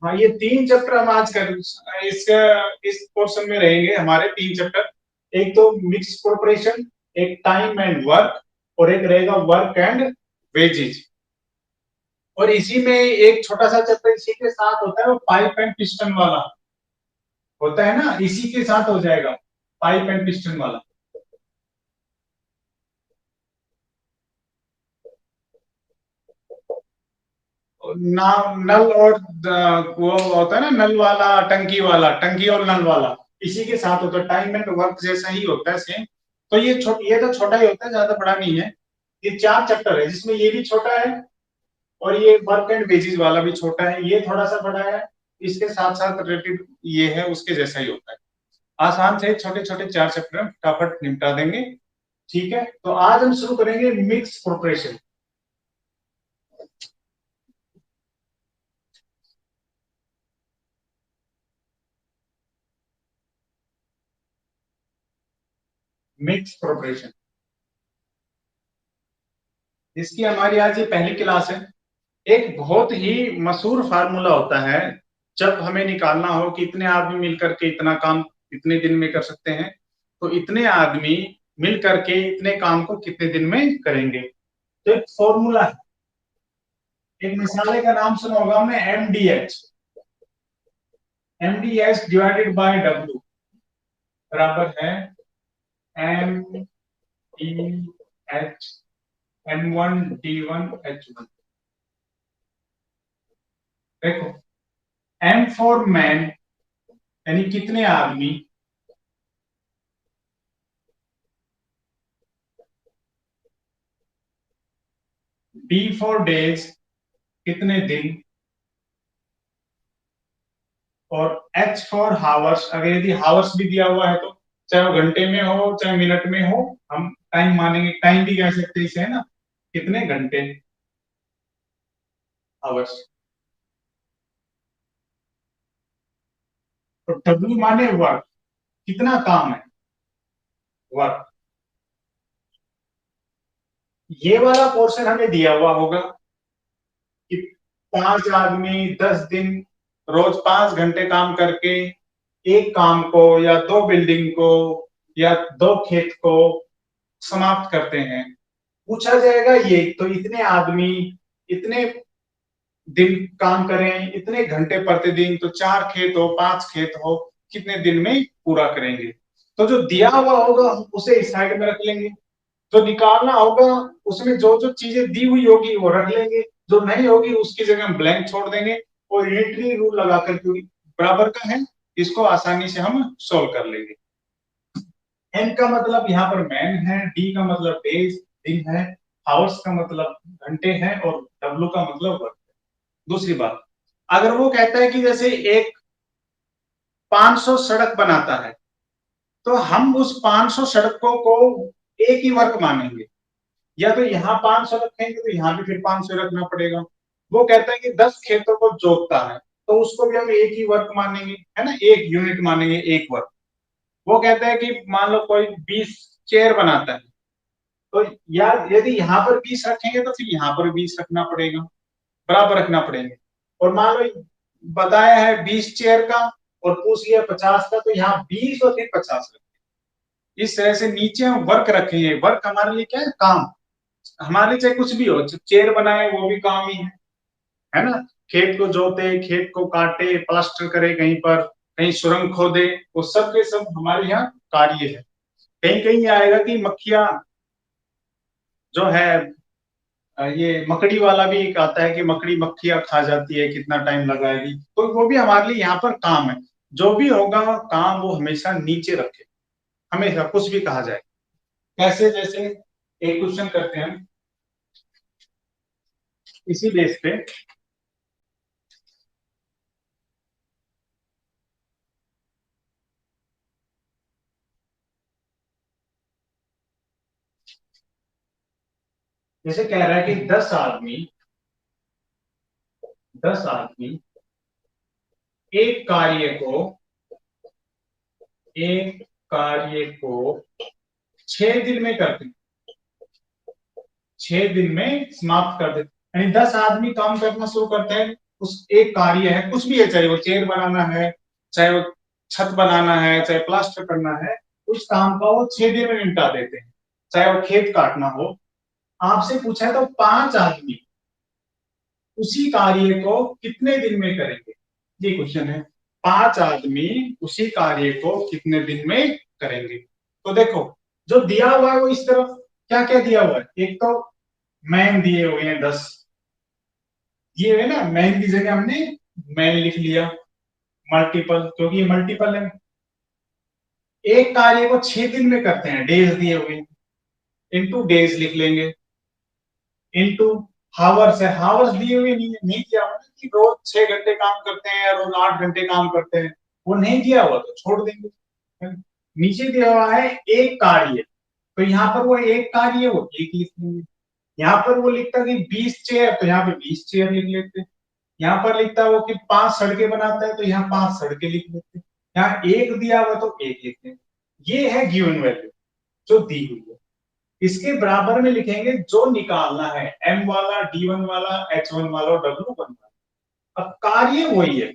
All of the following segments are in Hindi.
हाँ, ये 3 चैप्टर हम आज कर इस पोर्शन में रहेंगे। हमारे 3 चैप्टर, एक तो मिक्स कॉर्पोरेशन, एक टाइम एंड वर्क, और एक रहेगा वर्क एंड वेजेज। और इसी में एक छोटा सा चैप्टर इसी के साथ होता है, वो पाइप एंड पिस्टन वाला होता है ना, इसी के साथ हो जाएगा, पाइप एंड पिस्टन वाला। ना, नल और वो होता है ना, नल वाला टंकी वाला, टंकी और नल वाला, इसी के साथ होता है। टाइम एंड वर्क जैसा ही होता है, सेम। तो ये तो छोटा ही होता है, ज्यादा बड़ा नहीं है। ये 4 चैप्टर है, जिसमें ये भी छोटा है, और ये वर्क एंड वेजेस वाला भी छोटा है, ये थोड़ा सा बड़ा है। इसके साथ साथ रिलेटेड ये है, उसके जैसा ही होता है। आसान से छोटे छोटे 4 चैप्टर हम फटाफट निपटा देंगे। ठीक है, तो आज हम शुरू करेंगे मिक्स प्रोपरेशन। मिक्स प्रोपरेशन, इसकी हमारी आज ये पहली क्लास है। एक बहुत ही मशहूर फार्मूला होता है, जब हमें निकालना हो कि इतने आदमी मिलकर के इतना काम कितने दिन में कर सकते हैं, तो इतने आदमी मिलकर के इतने काम को कितने दिन में करेंगे। तो एक फॉर्मूला है, एक मसाले का नाम सुना होगा हमने, MDH. MDH divided by W बराबर है एम डी एच N1D1H1। देखो, एम फॉर मैन यानी कितने आदमी, डी फॉर डेज कितने दिन, और एच फॉर हावर्स। अगर यदि हावर्स भी दिया हुआ है तो चाहे वो घंटे में हो चाहे मिनट में हो, हम टाइम मानेंगे, टाइम भी कह सकते हैं इसे, है ना, कितने घंटे, आवर्स। तो डब्ल्यू माने वर्क, कितना काम है, वर्क। ये वाला पोर्शन हमें दिया हुआ होगा कि 5 आदमी 10 दिन रोज 5 घंटे काम करके एक काम को या 2 बिल्डिंग को या 2 खेत को समाप्त करते हैं। पूछा जाएगा ये, तो इतने आदमी इतने दिन काम करें, इतने घंटे प्रतिदिन, तो 4 खेत हो 5 खेत हो, कितने दिन में पूरा करेंगे। तो जो दिया हुआ होगा उसे इस साइड में रख लेंगे, जो निकालना होगा उसमें जो जो चीजें दी हुई होगी वो रख लेंगे, जो नहीं होगी उसकी जगह हम ब्लैंक छोड़ देंगे, और यूनिटरी रूल लगाकर, क्योंकि बराबर का है, इसको आसानी से हम सोल्व कर लेंगे। एन का मतलब यहाँ पर मैन है, डी का मतलब डेज दिन है, हावर्स का मतलब घंटे हैं, और डब्ल्यू का मतलब वर्क है। दूसरी बात, अगर वो कहता है कि जैसे एक 500 सड़क बनाता है, तो हम उस 500 सड़कों को एक ही वर्क मानेंगे, या तो यहाँ 500 रखेंगे तो यहाँ भी फिर 500 रखना पड़ेगा। वो कहता है कि 10 खेतों को जोतता है, तो उसको भी हम एक ही वर्क मानेंगे, है ना, एक यूनिट मानेंगे, एक वर्क। वो कहता है कि मान लो कोई 20 चेयर बनाता है, तो यार यदि यहाँ पर 20 रखेंगे तो फिर यहाँ पर 20 रखना पड़ेगा, बराबर रखना पड़ेंगे। और मान लो बताया है 20 चेयर का और पूछ लिया 50 का, तो यहाँ 20 और फिर 50 रखेंगे। इस तरह से नीचे हम वर्क रखेंगे। वर्क हमारे लिए क्या है, काम। हमारे लिए चाहे कुछ भी हो, चेयर बनाए वो भी काम ही है ना, खेत को जोते, खेत को काटे, प्लास्टर करे, कहीं पर कहीं सुरंग खोदे, वो सब के सब हमारे यहाँ कार्य है। कहीं कहीं आएगा कि मक्खियां जो है, ये मकड़ी वाला भी एक आता है कि मकड़ी मक्खियां खा जाती है, कितना टाइम लगाएगी, तो वो भी हमारे लिए यहाँ पर काम है। जो भी होगा काम, वो हमेशा नीचे रखे, हमेशा कुछ भी कहा जाए। कैसे, जैसे एक क्वेश्चन करते हैं इसी बेस पे। जैसे कह रहा है कि 10 आदमी एक कार्य को एक कार्य को 6 दिन में करते हैं, 6 दिन में समाप्त कर देते, यानी 10 आदमी काम करना शुरू करते हैं, उस एक कार्य है, कुछ भी है, चाहे वो चेयर बनाना है, चाहे वो छत बनाना है, चाहे प्लास्टर करना है, उस काम का वो 6 दिन में निपटा देते हैं। चाहे वो खेत काटना हो, आपसे पूछा है तो 5 आदमी उसी कार्य को कितने दिन में करेंगे, ये क्वेश्चन है। 5 आदमी उसी कार्य को कितने दिन में करेंगे। तो देखो, जो दिया हुआ है वो इस तरफ क्या क्या दिया हुआ है, एक तो मैन दिए हुए हैं 10, ये है ना, मैन की जगह हमने मैन लिख लिया, मल्टीपल, क्योंकि ये मल्टीपल है। एक कार्य को 6 दिन में करते हैं, डेज दिए हुए हैं, इनटू डेज लिख लेंगे, इनटू हावर्स है, हावर्स दिए हुए नहीं दिया हुआ कि रोज 6 घंटे काम करते हैं या रोज 8 घंटे काम करते हैं, वो नहीं दिया हुआ तो छोड़ देंगे। नीचे दिया हुआ है एक कार्य, तो यहाँ पर वो एक कार्य है, वो एक लिख लेंगे। यहाँ पर वो लिखता है कि 20 चेयर, तो यहाँ पे 20 चेयर लिख लेते हैं। यहाँ पर लिखता है वो कि 5 सड़कें बनाता है, तो यहाँ 5 सड़कें लिख लेते हैं। यहाँ एक दिया हुआ तो एक लिखते हैं। ये है गिवन वैल्यू जो दी हुई है। इसके बराबर में लिखेंगे जो निकालना है, M वाला, D1 वाला, H1 वाला और W1 वाला। अब कार्य वही है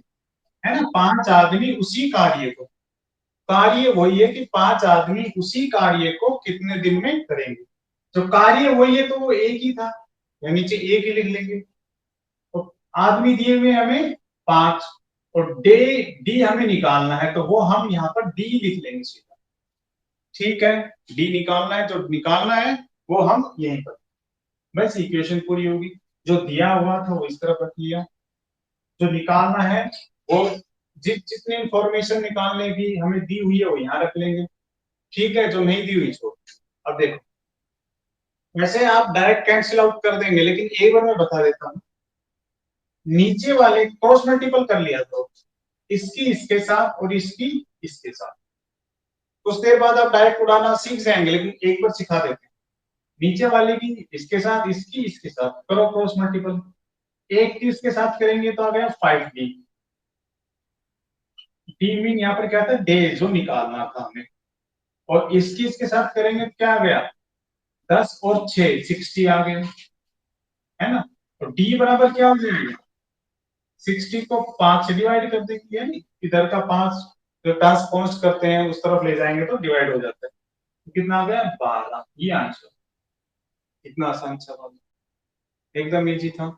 ना, 5 आदमी उसी कार्य को, कार्य वही है कि 5 आदमी उसी कार्य को कितने दिन में करेंगे। तो कार्य वही है तो वो एक ही था, या नीचे एक ही लिख लेंगे। तो आदमी दिए हुए हमें 5, और डे डी हमें निकालना है, तो वो हम यहाँ पर डी लिख लेंगे सीधा। ठीक है, डी निकालना है, जो निकालना है वो हम यहीं पर, बस इक्वेशन पूरी होगी। जो दिया हुआ था वो इस तरफ रख लिया, जो निकालना है वो जितनी इंफॉर्मेशन निकालने की हमें दी हुई है वो यहाँ रख लेंगे। ठीक है, जो नहीं दी हुई छोड़। अब देखो, वैसे आप डायरेक्ट कैंसिल आउट कर देंगे, लेकिन एक बार मैं बता देता हूँ, नीचे वाले क्रॉस मल्टीपल कर लिया तो इसकी इसके साथ और इसकी इसके साथ, कुछ देर बाद आप डायरेक्ट उड़ाना सीख जाएंगे, लेकिन एक बार सिखा देते हैं। नीचे वाले की इसके साथ, इसकी इसके साथ करो क्रॉस मल्टीपल। एक की इसके साथ करेंगे तो आ गया 5D। डी मीन यहाँ पर क्या था, डे जो निकालना था हमें, और इसकी इसके साथ करेंगे तो क्या आ गया, 10 और 6 60 आ गया, है ना। तो डी बराबर क्या हो जाएगा, 60 को 5 से डिवाइड कर देंगे, यानी इधर का 5 जो टास्क पहुंच करते हैं उस तरफ ले जाएंगे तो डिवाइड हो जाता है। तो कितना आ गया, 12, ये आंसर। कितना आसान सवाल, एकदम इजी था।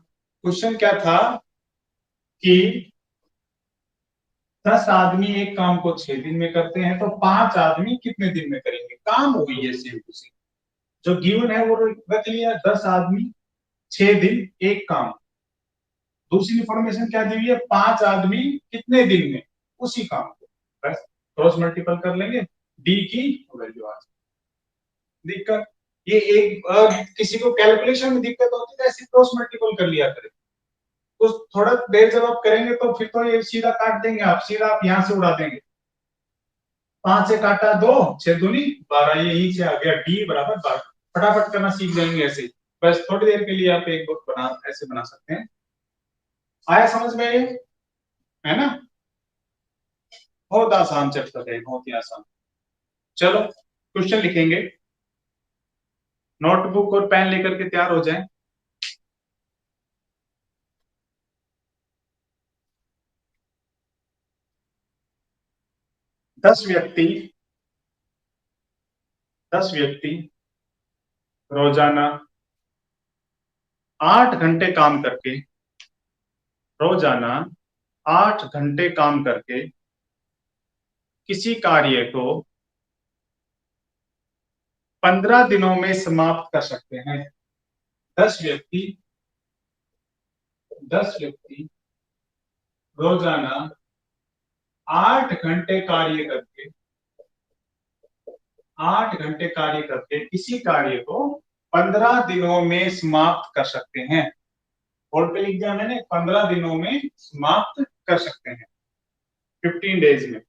क्वेश्चन क्या था कि 10 आदमी एक काम को 6 दिन में करते हैं, तो 5 आदमी कितने दिन में करेंगे। काम वही है, सेम टू सेम, जो गिवन है वो रख लिया, 10 आदमी 6 दिन एक काम। दूसरी इंफॉर्मेशन क्या दी हुई है, 5 आदमी कितने दिन में उसी काम को, बस क्रॉस मल्टीपल कर लेंगे, डी की वैल्यू आ जाए। दिक्कत ये एक किसी को कैलकुलेशन में दिक्कत होती है, ऐसे क्रॉस मल्टीपल कर लिया करें, तो थोड़ा देर जब आप करेंगे तो फिर तो ये सीधा काट देंगे आप, सीधा आप यहाँ से उड़ा देंगे। 5 से काटा 2, 6 दूनी 12, ये यहीं से आ गया डी बराबर 12। फटाफट करना सीख जाएंगे ऐसे ही। बस थोड़ी देर के लिए आप एक बुक बना ऐसे बना सकते हैं। आया समझ में ये, है ना। बहुत आसान चैप्टर है, बहुत ही आसान। चलो क्वेश्चन लिखेंगे, नोटबुक और पेन लेकर के तैयार हो जाएं। दस व्यक्ति 10 व्यक्ति रोजाना 8 घंटे काम करके, रोजाना 8 घंटे काम करके किसी कार्य को 15 दिनों में समाप्त कर सकते हैं। 10 व्यक्ति 10 व्यक्ति रोजाना 8 घंटे कार्य करके, 8 घंटे कार्य करके किसी कार्य को 15 दिनों में समाप्त कर सकते हैं। बोर्ड पे लिख दिया मैंने, 15 दिनों में समाप्त कर सकते हैं, 15 डेज में।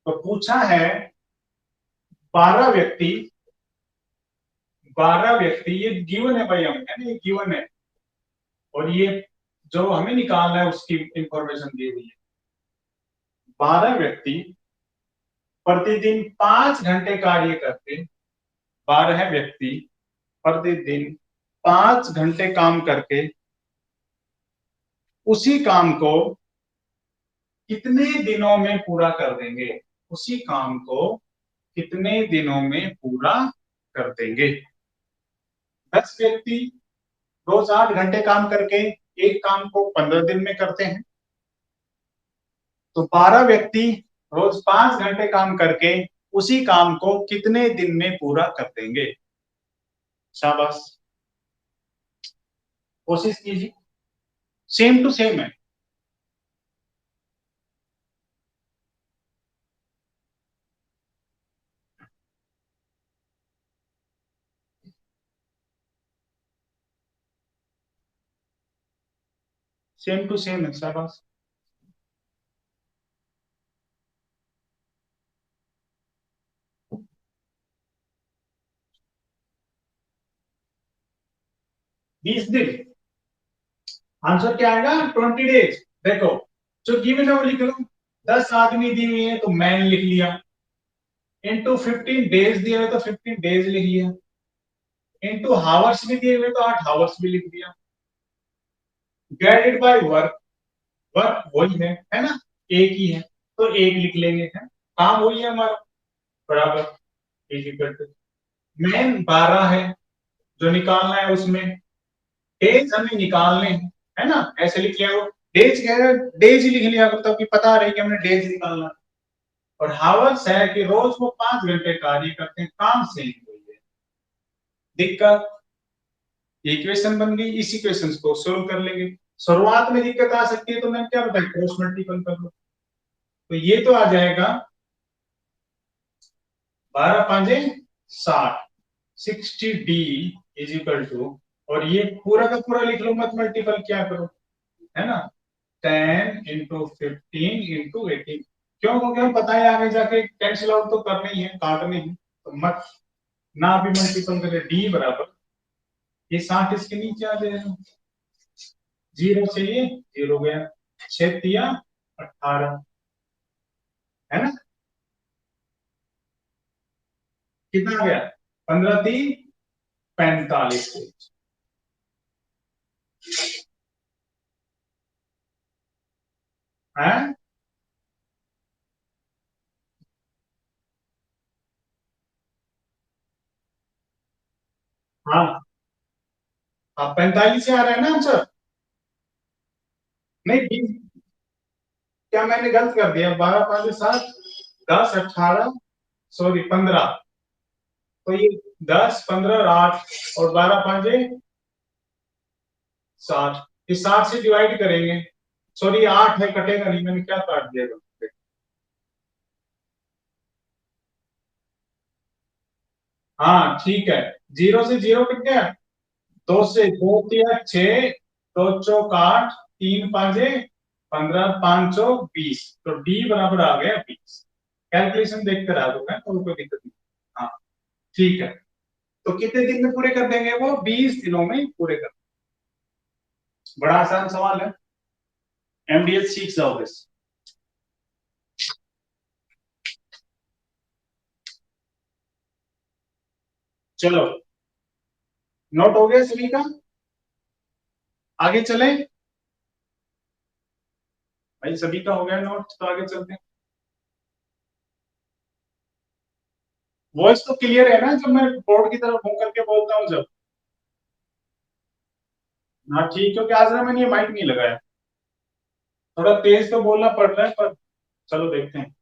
तो पूछा है 12 व्यक्ति, 12 व्यक्ति, ये गिवन है भाई, हम है ना, ये गिवन है, और ये जो हमें निकालना है उसकी इंफॉर्मेशन दी हुई है। 12 व्यक्ति प्रतिदिन 5 घंटे कार्य करते, 12 व्यक्ति प्रतिदिन 5 घंटे काम करके उसी काम को कितने दिनों में पूरा कर देंगे, उसी काम को कितने दिनों में पूरा कर देंगे। 10 व्यक्ति रोज 8 घंटे काम करके एक काम को 15 दिन में करते हैं, तो 12 व्यक्ति रोज 5 घंटे काम करके उसी काम को कितने दिन में पूरा कर देंगे। शाबाश, कोशिश कीजिए, सेम टू सेम है। सेम टू सेम है, शाबाश। बीस दिन आंसर क्या आएगा, 20 डेज। देखो जो गिवन है वो लिख लो, 10 आदमी दिए हुए हैं तो मैन लिख लिया, इनटू 15 डेज दिए हुए तो 15 डेज लिख लिया, इनटू हावर्स भी दिए हुए तो 8 हावर्स भी लिख दिया, डिवाइडेड बाय वर्क, वर्क वही है ना, एक ही है तो एक लिख लेंगे, है काम वही है हमारा, बराबर इज इक्वल टू मैन 12 है जो निकालना है, उसमें डेज हमें निकालने हैं, है ना, ऐसे लिख लिया वो, डेज कह रहे डेज ही लिख लिया मतलब कि पता रही कि हमने डेज निकालना है। और हावर्स है कि रोज वो 5 घंटे कार्य करते हैं, काम सेम हुई है। दिक्कत, इक्वेशन बन गई, इस इक्वेशन को सोल्व कर लेंगे। शुरुआत में दिक्कत आ सकती है तो मैंने क्या बताया, क्रॉस मल्टीपल कर लो, तो ये तो आ जाएगा 12×5 = 60, 60D इज इक्वल टू, और ये पूरा का पूरा लिख लो, मत मल्टीपल क्या करो, है ना, 10 × 15 × 18। क्यों, क्योंकि हम पता है आगे जाके कैंसिल आउट तो करने ही है, काटने ही, तो मत ना भी मल्टीपल करे, डी बराबर ये 60 इसके नीचे आ जाएगा, जीरो से ये जीरो गया, 6×3 = 18, है ना, कितना गया, 15×3 = 45। है हाँ, अब 45 से आ रहा है ना आंसर, नहीं 20, क्या मैंने गलत कर दिया, 12×5 = 60, 10 18, सॉरी 15, तो ये 10 15 और 8 और 12×5 = 60, इस 60 से डिवाइड करेंगे, सॉरी 8 है कटेगा नहीं, मैंने क्या काट दिया गलत। हाँ ठीक है, जीरो से जीरो कट गया, दो से दो तिया 6, दो चौक 8, 3×5 = 15, 5 चौक 20, तो डी बराबर आ गया 20। कैलकुलेशन देख कर आ दूंगा तो कोई दिक्कत नहीं। हाँ ठीक है, तो कितने दिन में पूरे कर देंगे वो, 20 दिनों में पूरे कर, बड़ा आसान सवाल है, एमडीएस सीख जाओगे। चलो, नोट हो गया सभी का, आगे चले, भाई सभी का हो गया नोट तो आगे चलते हैं। वॉइस तो क्लियर है ना, जब मैं बोर्ड की तरफ मुंह करके बोलता हूँ जब, हाँ ठीक, क्योंकि आज ना मैंने ये माइक नहीं लगाया, थोड़ा तेज तो बोलना पड़ रहा है पर चलो देखते हैं।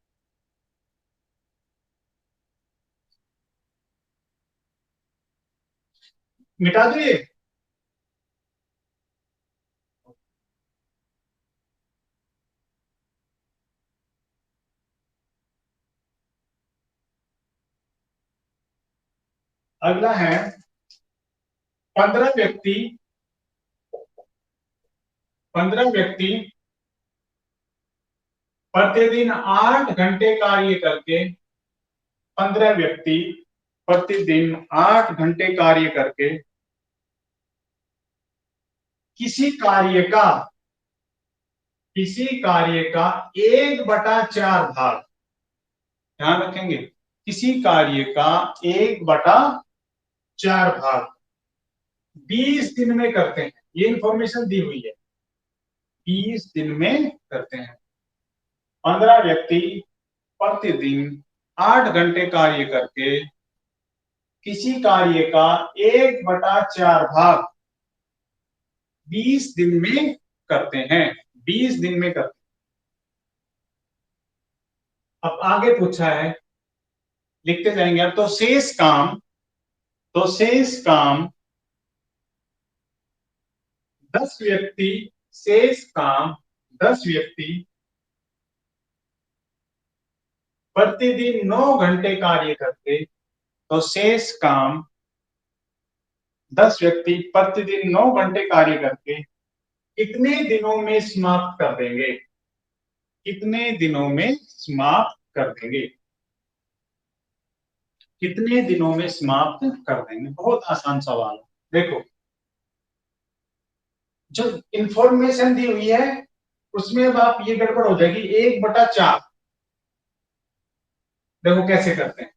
मिटा दो ये, अगला है 15 व्यक्ति, 15 व्यक्ति प्रतिदिन 8 घंटे कार्य करके, 15 व्यक्ति प्रतिदिन 8 घंटे कार्य करके किसी कार्य का, किसी कार्य का 1/4 भाग, ध्यान रखेंगे, किसी कार्य का 1/4 भाग 20 दिन में करते हैं, ये इंफॉर्मेशन दी हुई है, 20 दिन में करते हैं। 15 व्यक्ति प्रतिदिन 8 घंटे कार्य करके किसी कार्य का 1/4 भाग 20 दिन में करते हैं। 20 दिन में करते हैं। अब आगे पूछा है, लिखते जाएंगे अब। तो शेष काम 10 व्यक्ति शेष काम 10 व्यक्ति प्रतिदिन 9 घंटे कार्य करते, तो शेष काम 10 व्यक्ति प्रतिदिन 9 घंटे कार्य करके कितने दिनों में समाप्त कर देंगे? कितने दिनों में समाप्त कर देंगे? कितने दिनों में समाप्त कर देंगे? बहुत आसान सवाल है। देखो, जो इंफॉर्मेशन दी हुई है उसमें अब आप ये गड़बड़ हो जाएगी। 1/4 देखो कैसे करते हैं।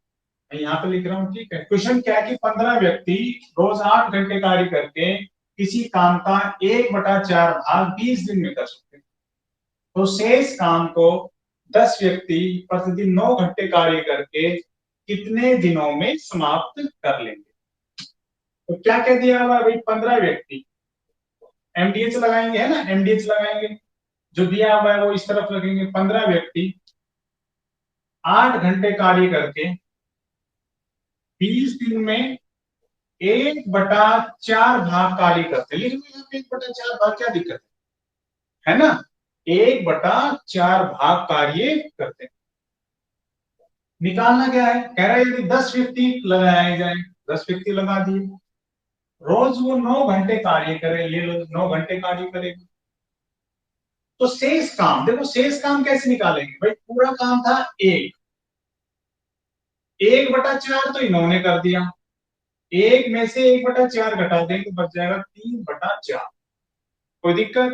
मैं यहाँ पे लिख रहा हूँ, ठीक है। क्वेश्चन क्या है कि 15 व्यक्ति रोज 8 घंटे कार्य करके किसी काम का 1/4 भाग 20 दिन में कर सकते हैं। तो शेष काम को 10 व्यक्ति प्रतिदिन 9 घंटे कार्य करके कितने दिनों में समाप्त कर लेंगे? तो क्या कह दिया हुआ भाई? 15 व्यक्ति, एमडीएच लगाएंगे, है ना, एमडीएच लगाएंगे। जो दिया हुआ है वो इस तरफ लगेंगे। 15 व्यक्ति 8 घंटे कार्य करके 20 दिन में 1/4 भाग कार्य करते। लिख लो यहाँ पे 1/4 भाग, क्या दिक्कत है ना? 1/4 भाग कार्य करते। निकालना क्या है? कह रहा है यदि 10 व्यक्ति लगाए जाए, 10 व्यक्ति लगा दिए, रोज वो 9 घंटे कार्य करे, ये लोग 9 घंटे कार्य करेगा, तो शेष काम, देखो शेष काम कैसे निकालेंगे भाई? पूरा काम था 1/4 तो इन्होंने कर दिया, एक में से 1/4 घटा देंगे तो बच जाएगा 3/4। कोई दिक्कत?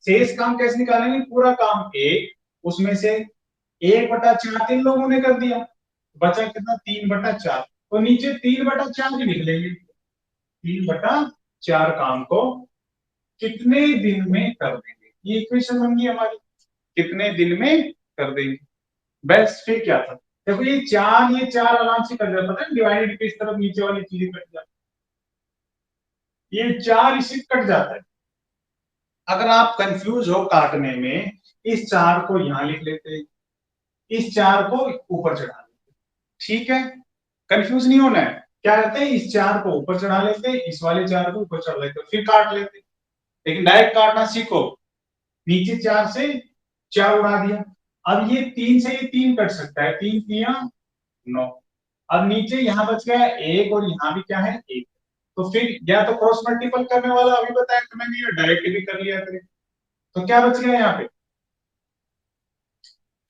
शेष काम कैसे निकालेंगे? पूरा काम एक, उसमें से 1/4 तीन लोगों ने कर दिया, बचा कितना? 3/4। तो नीचे 3/4 ही लिख लेंगे। 3/4 काम को कितने दिन में कर देंगे, ये इक्वेशन बन गई हमारी। कितने दिन में कर देंगे। बस फिर क्या था? देखो ये चार आराम से कट जाता है, डिवाइडेड पे इस तरफ नीचे वाली चीजें कट जाती है, ये 4 इसी कट जाता है। अगर आप कंफ्यूज हो काटने में, इस 4 को यहां लिख लेते, इस 4 को ऊपर चढ़ा लेते, ठीक है। कंफ्यूज नहीं होना है। क्या करते हैं? इस 4 को ऊपर चढ़ा लेते, इस वाले 4 को ऊपर चढ़ा लेते, फिर काट लेते। लेकिन डायरेक्ट काटना सीखो। नीचे 4 से 4 उड़ा दिया। अब ये 3 से ये 3 कट सकता है, 3 तिया 9। अब नीचे यहां बच गया एक, और यहां भी क्या है? एक। तो फिर या तो क्रॉस मल्टीपल करने वाला अभी बताया था मैंने, या डायरेक्ट भी कर लिया करें। तो क्या बच गया यहाँ पे?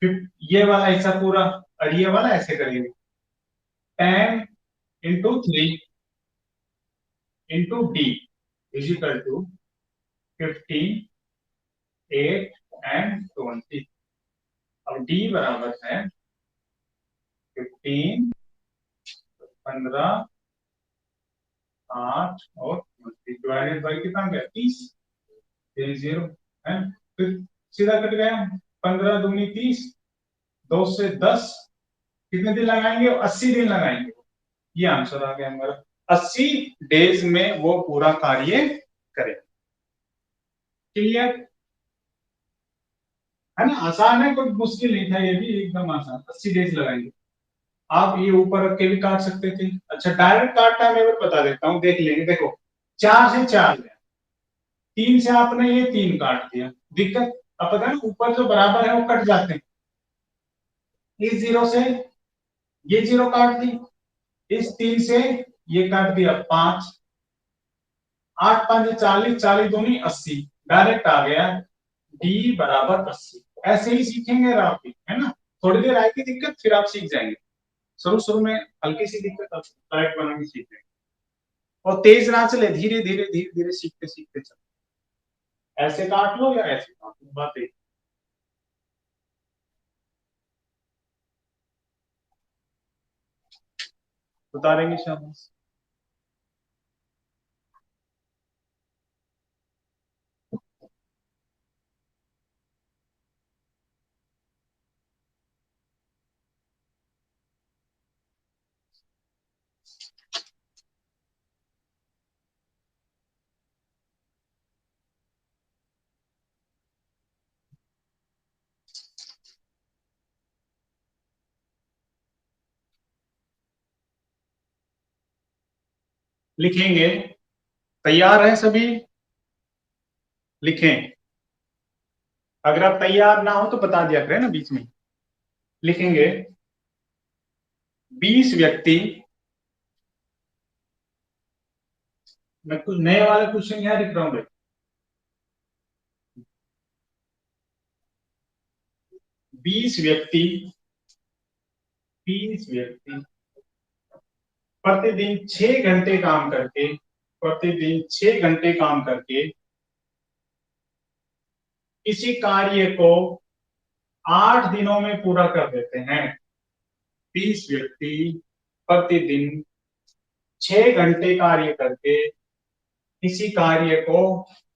फिर ये वाला हिस्सा पूरा, और ये वाला ऐसे करेंगे। 10 × 3 × d is equal to 15, 8 and 20। अब d बराबर है 15, 15, 8 और 20 डिवाइडेड बाई कितना गया? 30। 0 है, फिर सीधा कट गया। 15 दूनी 30, 2 से 10, कितने दिन लगाएंगे? 80 दिन लगाएंगे। ये आंसर आ गया हमारा। 80 डेज में वो पूरा कार्य करे। क्लियर है ना? आसान है, कोई मुश्किल नहीं था, ये भी एकदम आसान। 80 डेज लगाएंगे। आप ये ऊपर रख के भी काट सकते थे। अच्छा, डायरेक्ट काटना मैं बता देता हूँ, देख लेंगे। देखो 4 से 4 गया, 3 से आपने ये 3 काट दिया, दिक्कत? अब पता है ऊपर जो बराबर है वो कट जाते हैं। इस 0 से ये 0 काट दी, इस 3 से ये काट दिया 5, 8 5 40, 40 दूनी 80, डायरेक्ट आ गया डी बराबर 80। ऐसे ही सीखेंगे आप भी, है ना? थोड़ी देर आएगी दिक्कत, फिर आप सीख जाएंगे। शुरू शुरू में हल्की सी दिक्कत, आप करेक्ट बनाने सीख जाएंगे। और तेज ना चले, धीरे धीरे धीरे धीरे सीखते सीखते चलो। ऐसे काट लो या ऐसे काट लो, बात एक। उतारेंगे शाबाश। लिखेंगे। तैयार है सभी? लिखें। अगर आप तैयार ना हो तो बता दिया करें ना बीच में। लिखेंगे। 20 व्यक्ति। मैं कुछ नए वाले क्वेश्चन यहाँ लिख रहा हूँ भाई। 20 व्यक्ति। 20 व्यक्ति प्रतिदिन 6 घंटे काम करके, प्रतिदिन 6 घंटे काम करके किसी कार्य को 8 दिनों में पूरा कर देते हैं। 20 व्यक्ति प्रतिदिन 6 घंटे कार्य करके किसी कार्य को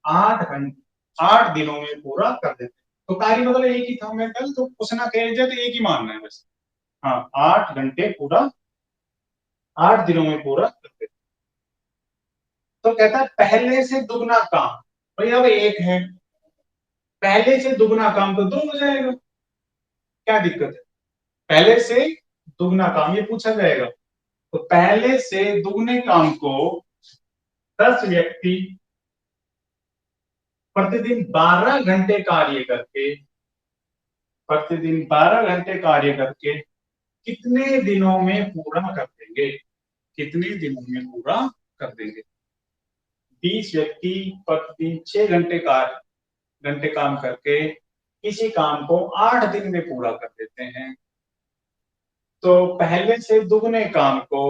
8 दिनों में पूरा कर देते हैं। तो कार्य मतलब एक ही था, मैं कल तो पूछना कह जाए तो एक ही मानना है बस। हाँ, 8 घंटे पूरा, 8 दिनों में पूरा कर देते हैं। तो कहता है पहले से दुगना काम। भाई अब एक है, पहले से दुगना काम तो दो हो जाएगा, क्या दिक्कत है? पहले से दुगना काम ये पूछा जाएगा। तो पहले से दुगने काम को 10 व्यक्ति प्रतिदिन 12 घंटे कार्य करके, प्रतिदिन 12 घंटे कार्य करके कितने दिनों में पूरा कर देंगे? कितने दिनों में पूरा कर देंगे? 20 व्यक्ति प्रतिदिन 6 घंटे काम करके किसी काम को 8 दिन में पूरा कर देते हैं। तो पहले से दुगने काम को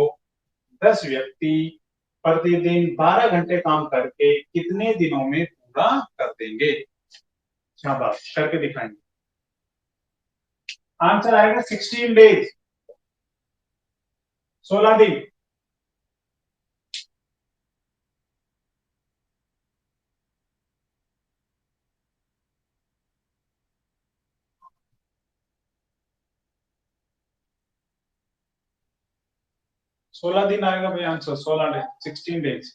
10 व्यक्ति प्रतिदिन 12 घंटे काम करके कितने दिनों में पूरा कर देंगे? शाबाश, करके दिखाएंगे। आंसर आएगा 16 डेज, 16 दिन। 16 दिन आएगा भाई आंसर, 16 डेज, 16 डेज।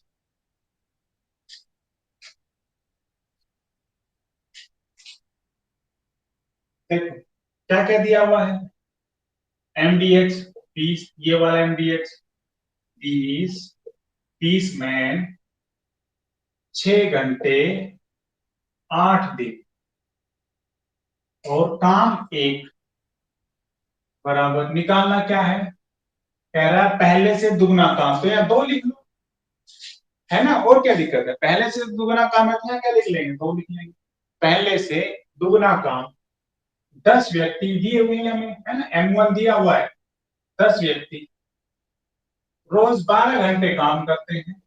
देखो क्या क्या दिया हुआ है। एमडीएक्स 30, ये वाला एमडीएक्स 30, 30 मैन, 6 घंटे, 8 दिन, और काम एक, बराबर निकालना क्या है? कह रहा है पहले से दुगना काम, तो यहाँ दो लिख लो, है ना, और क्या दिक्कत है? पहले से दुगना काम है तो यहाँ क्या लिख लेंगे? दो लिख लेंगे। पहले से दुगना काम, 10 व्यक्ति दिए हुए हैं हमें, है ना, M1 दिया हुआ है। 10 व्यक्ति रोज 12 घंटे काम करते हैं,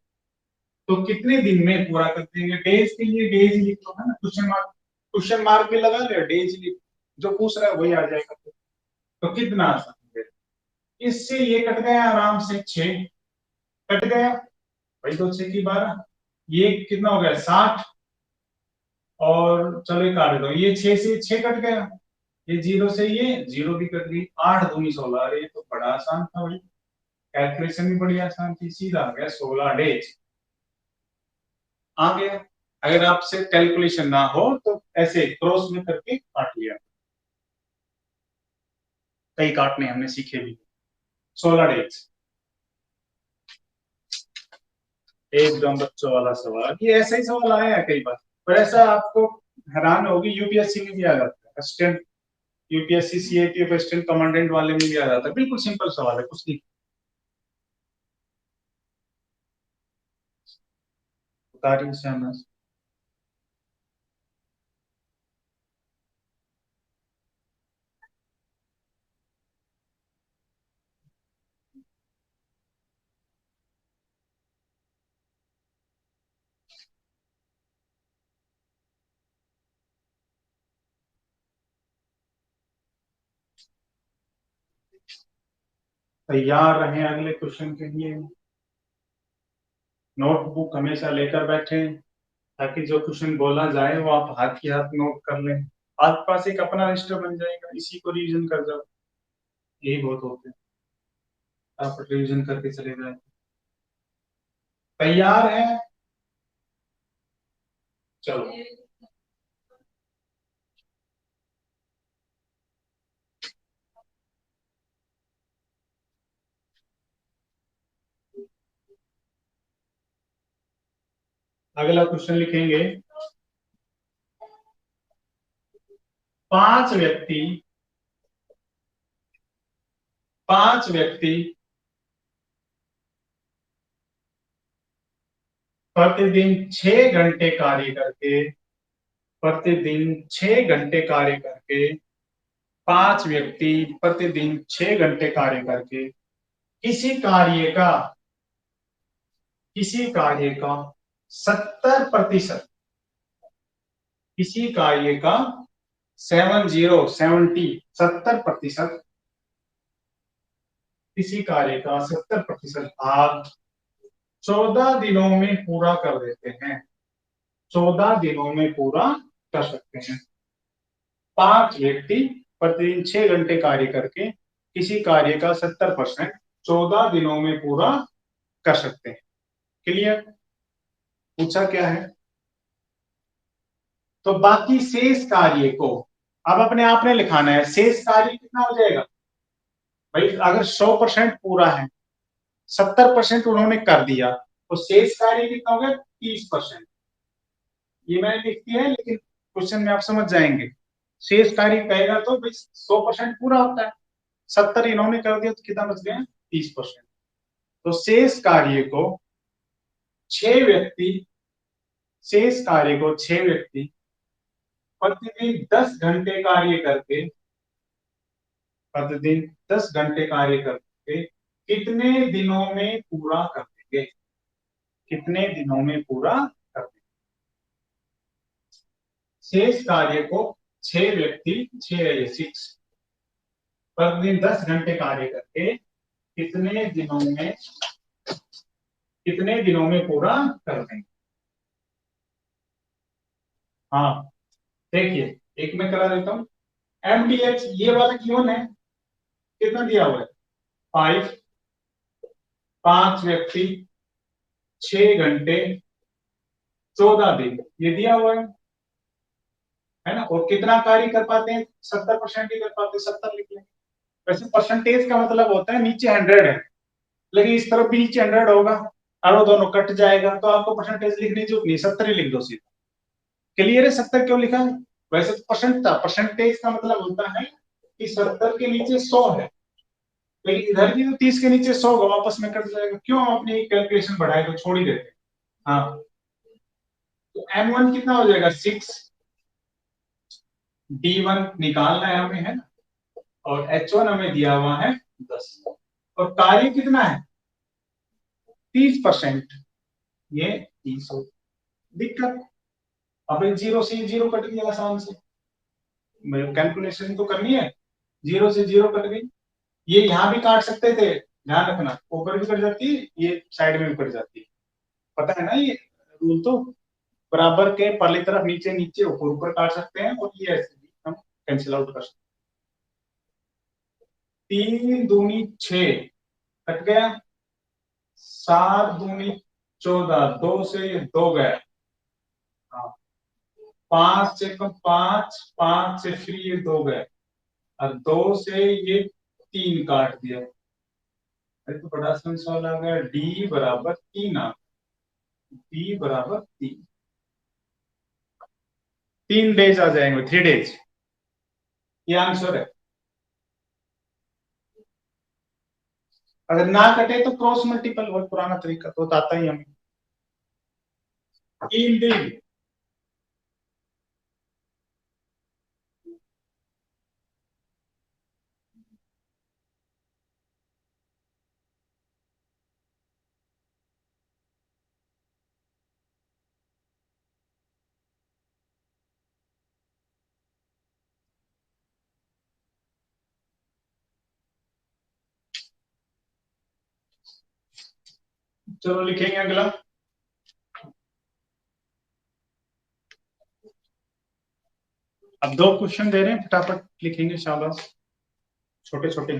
तो कितने दिन में पूरा कर देंगे? डेज के लिए डेज लिख लो, है ना, क्वेश्चन मार्क, क्वेश्चन मार्क भी लगा ले, डेज लिख, जो पूछ रहा है वही आ जाएगा। तो कितना आसान है, इससे ये कट गया आराम से, 6 कट गया भाई, 2 6 की 12, ये कितना हो गया 60, और चलो ये काट दो, ये 6 से 6 कट गया, ये 0 से ये 0 भी कट गई, 8 दूनी 16। अरे ये तो बड़ा आसान था भाई, कैलकुलेशन भी बड़ी आसान थी, सीधा आ गया 16 डेज आ गया। अगर आपसे कैलकुलेशन ना हो तो ऐसे क्रॉस में करके काट लिया, कई काटने हमने सीखे भी। 16 डेज। एकदम बच्चों वाला सवाल, ये ऐसा ही सवाल आया है कई बार, पर ऐसा आपको हैरान होगी, यूपीएससी में भी आ जाता है, assistant UPSC CAPF assistant commandant वाले में भी आ जाता है, बिल्कुल सिंपल सवाल है, कुछ नहीं। बता रही हूँ। तैयार रहें अगले क्वेश्चन के लिए, नोटबुक हमेशा लेकर बैठे, ताकि जो क्वेश्चन बोला जाए वो आप हाथ की हाथ नोट कर लें, आपके पास एक अपना रजिस्टर बन जाएगा, इसी को रिवीजन कर जाओ, यही बहुत होते हैं। आप रिवीजन करके चले जाए। तैयार है? चलो। अगला क्वेश्चन लिखेंगे। पांच व्यक्ति पांच व्यक्ति प्रतिदिन 6 घंटे कार्य करके प्रतिदिन 6 घंटे कार्य करके पांच व्यक्ति प्रतिदिन 6 घंटे कार्य करके किसी कार्य का किसी कार्य का 70%, किसी कार्य का 70% किसी कार्य का 70% भाग 14 दिनों में पूरा कर देते हैं। 14 दिनों में पूरा कर सकते हैं। पांच व्यक्ति प्रतिदिन 6 घंटे कार्य करके किसी कार्य का 70% 14 दिनों में पूरा कर सकते हैं। क्लियर? पूछा क्या है? तो बाकी शेष कार्य को अब अपने आप ने लिखाना है। शेष कार्य कितना हो जाएगा भाई? अगर 100% पूरा है, 70% उन्होंने कर दिया, तो शेष कार्य कितना हो गया? 30%। ये मैंने लिख दिया है, लेकिन क्वेश्चन में आप समझ जाएंगे। शेष कार्य कहेगा तो भाई 100% पूरा होता है, 70 इन्होंने कर दिया, तो कितना बच गया? 30%। तो छह व्यक्ति शेष कार्य को 6 व्यक्ति प्रतिदिन 10 घंटे कार्य करके प्रतिदिन 10 घंटे कार्य करके कितने दिनों में पूरा कर देंगे? कितने दिनों में पूरा कर देंगे? शेष कार्य को 6 व्यक्ति 6 प्रतिदिन 10 घंटे कार्य करके कितने दिनों में पूरा कर देंगे? हाँ, देखिए, एक मैं करा देता हूँ। एमडीएच ये वाला गिवन है, कितना दिया हुआ है? 5। पांच व्यक्ति 6 घंटे 14 दिन, ये दिया हुआ है ना? और कितना कार्य कर पाते हैं? 70% ही कर पाते हैं, 70 लिख लेंगे। वैसे परसेंटेज का मतलब होता है नीचे 100 है, लेकिन इस तरफ भी नीचे 100 होगा, और दोनों कट जाएगा, तो आपको परसेंटेज लिखने की जरूरत नहीं, 70 ही लिख दो सीधा। क्लियर है? 70 क्यों लिखा है? वैसे तो परसेंट था, परसेंटेज का मतलब होता है कि 70 के नीचे 100 है, लेकिन इधर भी तो 30 के नीचे 100 होगा, वापस में कट जाएगा। क्यों हम अपनी कैलकुलेशन बढ़ाए तो छोड़ ही देते? हाँ, तो M1 कितना हो जाएगा? 6। D1 निकालना है हमें, है ना? और H1 हमें दिया हुआ है 10। और कार्य कितना है? 30%, ये 30 हो। दिक्कत? अब 0 से 0 कट गया आसान से, कैलकुलेशन तो करनी है। 0 से 0 कट गई। ये यहां भी काट सकते थे, ध्यान रखना, ऊपर भी कट जाती है, ये साइड में भी कट जाती है। पता है ना ये रूल तो? बराबर के पहली तरफ नीचे नीचे ऊपर ऊपर काट सकते हैं, और ये ऐसे भी हम कैंसिल आउट कर सकते हैं। 3 दूनी 6 कट गया। 7 दूनी 14, 2 से ये 2 गया। हाँ, 5 से 5, 5 से फिर ये 2 गए, और 2 से ये 3 काट दिया। अरे तो बड़ा आसान सवाल आ गया। डी बराबर 3 आ, डी बराबर 3। 3 डेज आ जाएंगे, 3 डेज, ये आंसर है। अगर ना कटे तो क्रॉस मल्टीपल, बहुत पुराना तरीका तो आता ही हमें। 3 दिन। चलो लिखेंगे अगला। अब 2 क्वेश्चन दे रहे हैं, फटाफट लिखेंगे, शाबाश। छोटे छोटे।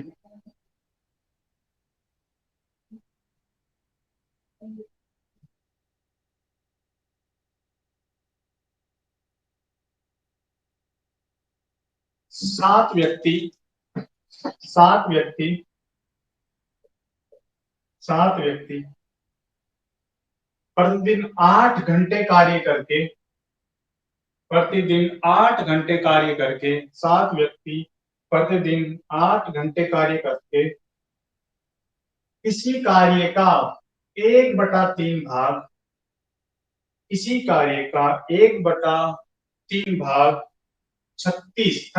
सात व्यक्ति सात व्यक्ति सात व्यक्ति प्रतिदिन 8 घंटे कार्य करके प्रतिदिन 8 घंटे कार्य करके 7 व्यक्ति प्रतिदिन 8 घंटे कार्य करके इसी कार्य का 1/3 भाग इसी कार्य का 1/3 भाग 36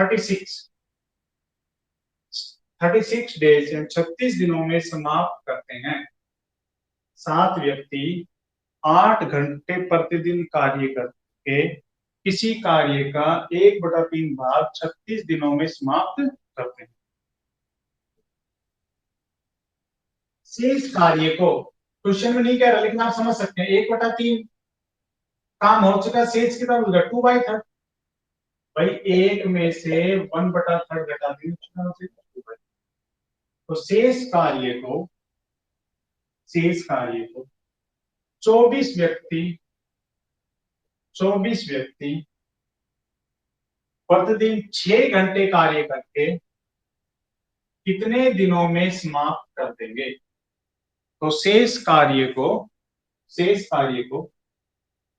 या 36 दिनों में समाप्त करते हैं। 7 व्यक्ति 8 घंटे प्रतिदिन कार्य करके किसी कार्य का 1/3 भाग 36 दिनों में समाप्त करते हैं। शेष कार्य को क्वेश्चन में नहीं कह रहा, लेकिन आप समझ सकते हैं 1/3 काम हो चुका, शेष कितना हो गया 2/3। भाई 1 में से 1/3 घटा देंगे तो शेष कार्य को 24 व्यक्ति 24 व्यक्ति प्रतिदिन 6 घंटे कार्य करके कितने दिनों में समाप्त कर देंगे। तो शेष कार्य को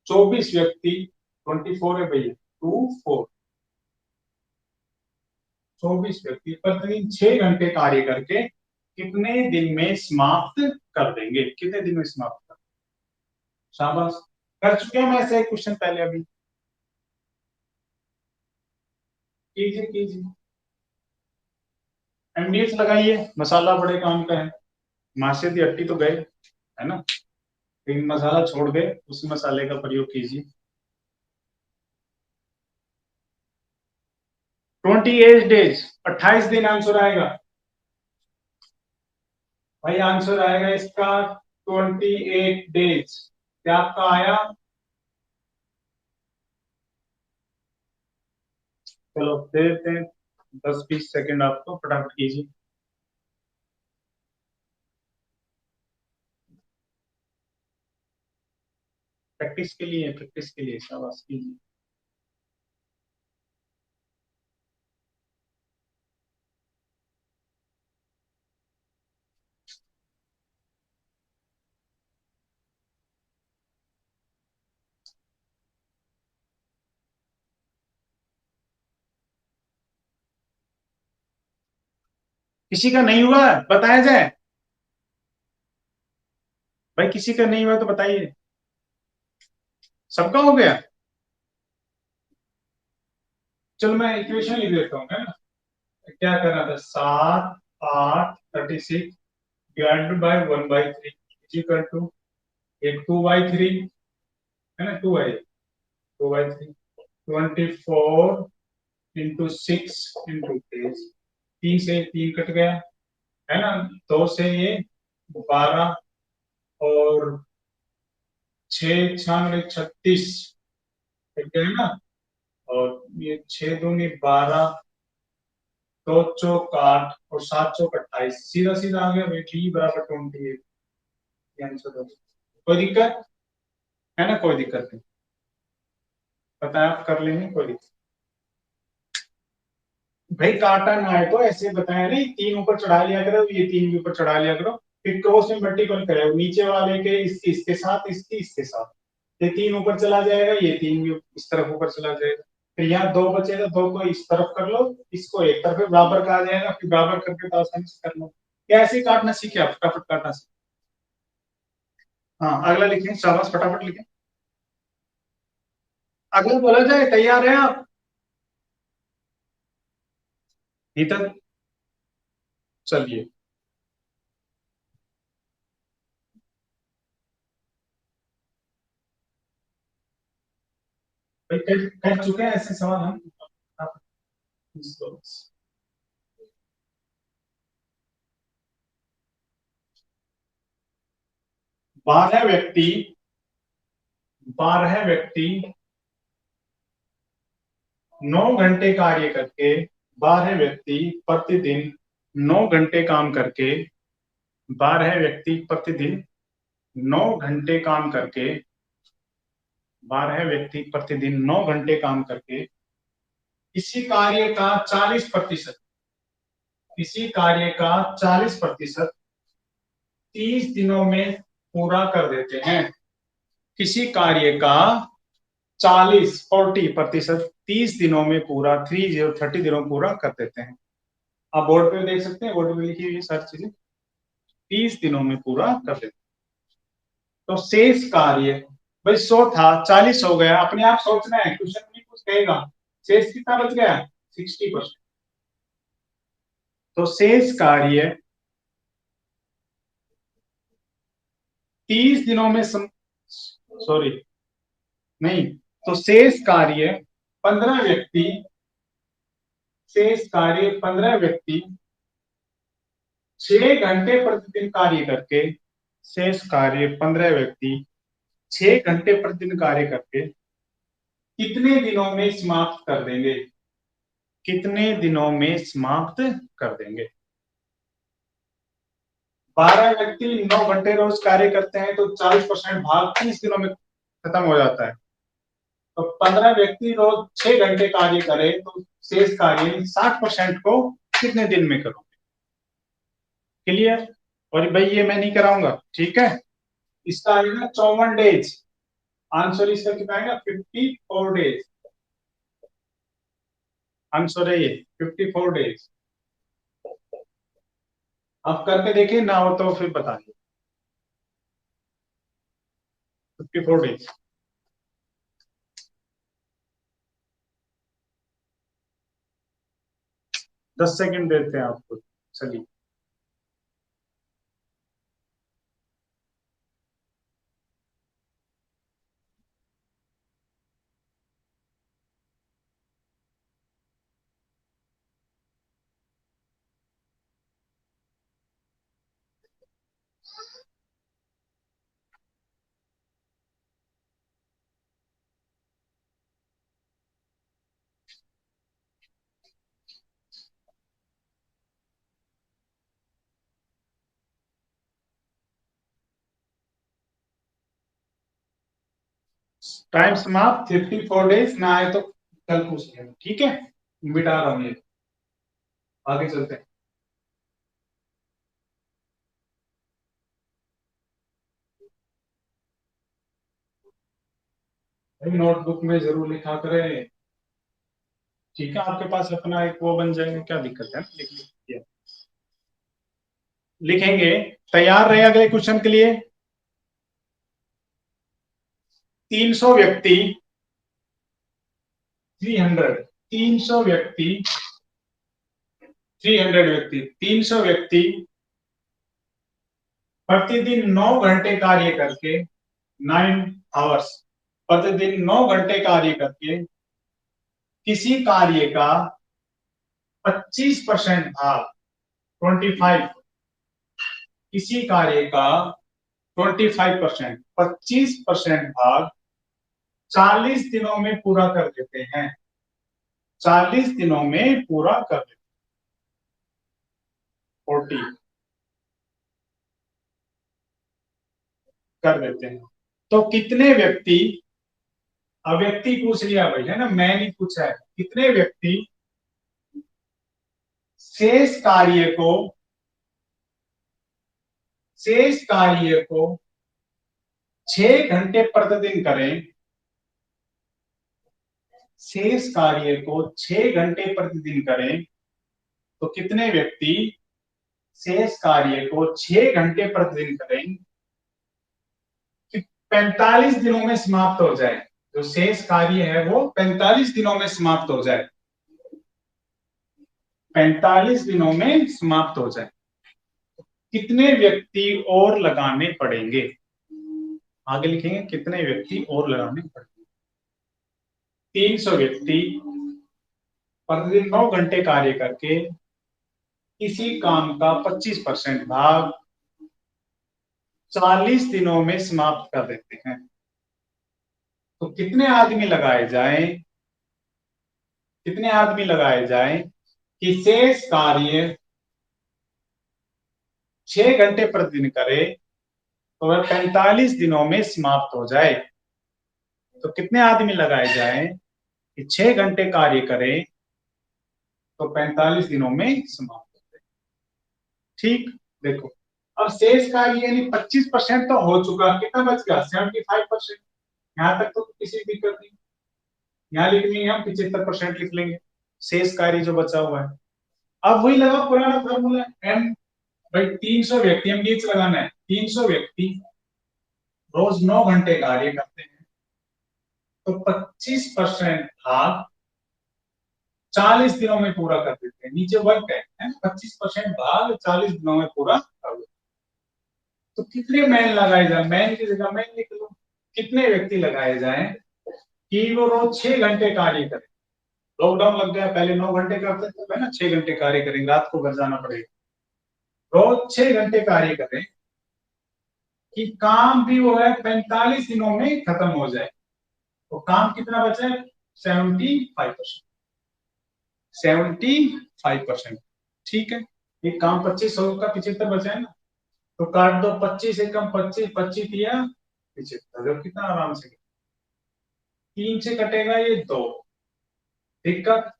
24 व्यक्ति 24 है भैया 24 24 व्यक्ति प्रतिदिन 6 घंटे कार्य करके कितने दिन में समाप्त कर देंगे, कितने दिन में समाप्त कर देंगे। शाबाश, कर चुके हैं हम ऐसा एक क्वेश्चन पहले, अभी कीजिए कीजिए। एमडीएच लगाइए, मसाला बड़े काम का है। मासे दी हट्टी तो गए है ना, लेकिन मसाला छोड़ गए, उसी मसाले का प्रयोग कीजिए। 28 डेज 28 दिन आंसर आएगा भाई, आंसर आएगा इसका 28 डेज। क्या आपका आया? चलो दे देते हैं 10-20 सेकंड आपको, फटाफट कीजिए। प्रैक्टिस के लिए शाबाश कीजिए। किसी का नहीं हुआ बताया जाए भाई, किसी का नहीं हुआ तो बताइए। सबका हो गया? चलो मैं इक्वेशन लिख देता हूँ, है ना। क्या करना था, 7 8 36 डिवाइडेड बाय 1/3 इक्वल टू 2/3 है ना, 2/3 24 इंटू 6 इंटू 3 से 3 कट गया है ना, 2 से ये 12 और 6 6 36 कट गया है ना, और ये 6 दूनी 12, 2 चौक 8 और 7 चौक 28, सीधा सीधा आ गया भाई, डी बराबर 28 आंसर हो। कोई दिक्कत है ना? कोई दिक्कत नहीं, पता है आप कर लेंगे, कोई दिक्कत भाई। काटा ना है तो ऐसे बताया नहीं, 3 ऊपर चढ़ा लिया करो, ये 3 भी ऊपर चढ़ा लिया करो, फिर क्रॉस में वर्टिकल करे नीचे वाले के इसके साथ इसके साथ, ये 3 ऊपर चला जाएगा, ये 3 भी इस तरफ ऊपर चला जाएगा, फिर यहाँ 2 बचेगा, 2 को इस तरफ कर लो, इसको एक तरफ बराबर का आ जाएगा, फिर बराबर करके तो आसानी से कर लो। क्या ऐसे काटना सीखे आप, फटाफट काटना सीखे। हाँ अगला लिखें, शाबाश फटाफट लिखें। अगला बोला जाए, तैयार है आप? नहीं तक चलिए। भाई कर चुके हैं ऐसे सवाल हम। आप इसको 12 व्यक्ति 12 व्यक्ति 9 घंटे कार्य करके 12 व्यक्ति प्रतिदिन 9 घंटे काम करके 12 व्यक्ति प्रतिदिन 9 घंटे काम करके 12 व्यक्ति प्रतिदिन 9 घंटे काम करके किसी कार्य का 40%, किसी कार्य का 40% 30 दिनों में पूरा कर देते हैं। किसी कार्य का 40% 30 दिनों में पूरा 30 दिनों में पूरा कर देते हैं। आप बोर्ड पे देख सकते हैं, बोर्ड पे लिखी हुई है सारी चीजें, 30 दिनों में पूरा कर देते हैं। तो शेष कार्य, भाई 100 था 40 हो गया, अपने आप सोचना है, क्वेश्चन में कुछ कहेगा शेष कितना बच गया, 60%। तो शेष कार्य 30 दिनों में सॉरी नहीं, तो शेष कार्य 15 व्यक्ति, शेष कार्य 15 व्यक्ति 6 घंटे प्रतिदिन कार्य करके, शेष कार्य 15 व्यक्ति 6 घंटे प्रतिदिन कार्य करके कितने दिनों में समाप्त कर देंगे, कितने दिनों में समाप्त कर देंगे। 12 व्यक्ति 9 घंटे रोज कार्य करते हैं तो 40% भाग 30 दिनों में खत्म हो जाता है। तो 15 व्यक्ति रोज 6 घंटे कार्य करे तो शेष कार्य 60% को कितने दिन में करोगे। क्लियर। और भाई ये मैं नहीं कराऊंगा, ठीक है। इसका आएगा 54 डेज, आंसर इसका कितना आएगा 54 डेज, आंसर है ये 54 डेज। आप करके देखिए, ना हो तो फिर बताइए। 54 डेज। 10 सेकंड देते हैं आपको, चलिए। टाइम समाप्त, 54 डेज। ना आए तो कल पूछ लेना, ठीक है। मिटा रहा हूं ये, आगे चलते हैं। नोटबुक में जरूर लिखा करें, ठीक है। आपके पास अपना एक वो बन जाएगा, क्या दिक्कत है, लिख लीजिए। लिखेंगे, तैयार रहे अगले क्वेश्चन के लिए। 300 व्यक्ति 300 300 व्यक्ति 300 व्यक्ति प्रतिदिन 9 घंटे कार्य करके, 9 आवर्स, प्रतिदिन 9 घंटे कार्य करके किसी कार्य का 25% भाग, 25, किसी कार्य का 25%, 25% भाग 40 दिनों में पूरा कर देते हैं, 40 दिनों में पूरा कर देते हैं, 40 कर देते हैं। तो कितने व्यक्ति, अब व्यक्ति पूछ लिया भाई, है ना, मैं नहीं पूछा है, कितने व्यक्ति शेष कार्य को, शेष कार्य को 6 घंटे प्रतिदिन करें, शेष कार्य को 6 घंटे प्रतिदिन करें, तो कितने व्यक्ति शेष कार्य को 6 घंटे प्रतिदिन करें कि 45 दिनों में समाप्त हो जाए, जो शेष कार्य है वो 45 दिनों में समाप्त हो जाए, 45 दिनों में समाप्त हो जाए। कितने व्यक्ति और लगाने पड़ेंगे, आगे लिखेंगे कितने व्यक्ति और लगाने पड़ेंगे। 300 व्यक्ति प्रतिदिन 9 घंटे कार्य करके किसी काम का 25% भाग 40 दिनों में समाप्त कर देते हैं, तो कितने आदमी लगाए जाएं, कितने आदमी लगाए जाएं कि शेष कार्य 6 घंटे प्रतिदिन करे तो वह 45 दिनों में समाप्त हो जाए। तो कितने आदमी लगाए जाएं कि 6 घंटे कार्य करें तो 45 दिनों में समाप्त होते हैं। ठीक, देखो अब शेष कार्य यानी 25% तो हो चुका, कितना बच गया 75%। यहाँ तक तो किसी दिक्कत नहीं, यहाँ लिखनी है हम 75% लिख लेंगे, शेष कार्य जो बचा हुआ है। अब वही लगा पुराना फॉर्मूला एम, भाई 300 व्यक्ति, हम नीच लगाना है, 300 व्यक्ति रोज 9 घंटे कार्य करते हैं, तो 25% भाग 40 दिनों में पूरा कर देते हैं, नीचे वर्क है 25% भाग 40 दिनों में पूरा कर देते हैं। तो कितने मैन लगाए जाए, मैन की जगह मैन लिख लो, कितने व्यक्ति लगाए जाए कि वो रोज 6 घंटे कार्य करें। लॉकडाउन लग गया, पहले 9 घंटे करते थे ना, 6 घंटे कार्य करेंगे, रात को घर जाना पड़ेगा। रोज 6 घंटे कार्य करें कि काम भी वो है 45 दिनों में खत्म हो जाए। तो काम कितना बचा है 75%, 75%। ठीक है, ये काम 25 का 75 बचा है ना, तो काट दो 25 से कम 25, 25 दिया 75, कितना आराम से 3 से कटेगा ये 2, दिक्कत।